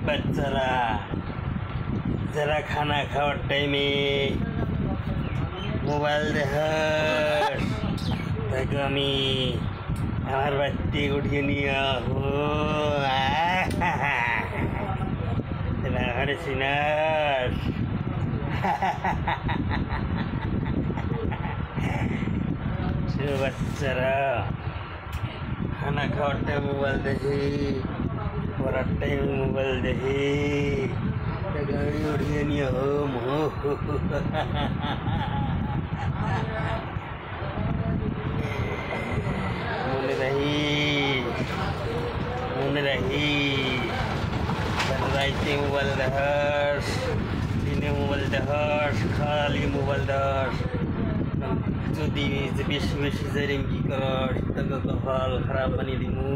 বাচ্চারা যারা খানা খাওয়ার টাইমে মোবাইল দেখাস তাকে আমি আমার বাড়িতে উঠিয়ে নিয়ে ঘরে চিনাস বাচ্চারা খানা খাওয়ার টাইম মোবাইল দেখি পড়ার টাইম মোবাইল দেখি গাড়ি উঠিয়ে নিয়ে হোম মনে রাখি রাইতে মোবাইল দেখাস দিনে মোবাইল দেখাস খালি মোবাইল দেখাস যদি বেশি বেশি জেরিং কি করস তোকে কপাল খারাপ বানিয়ে দিমু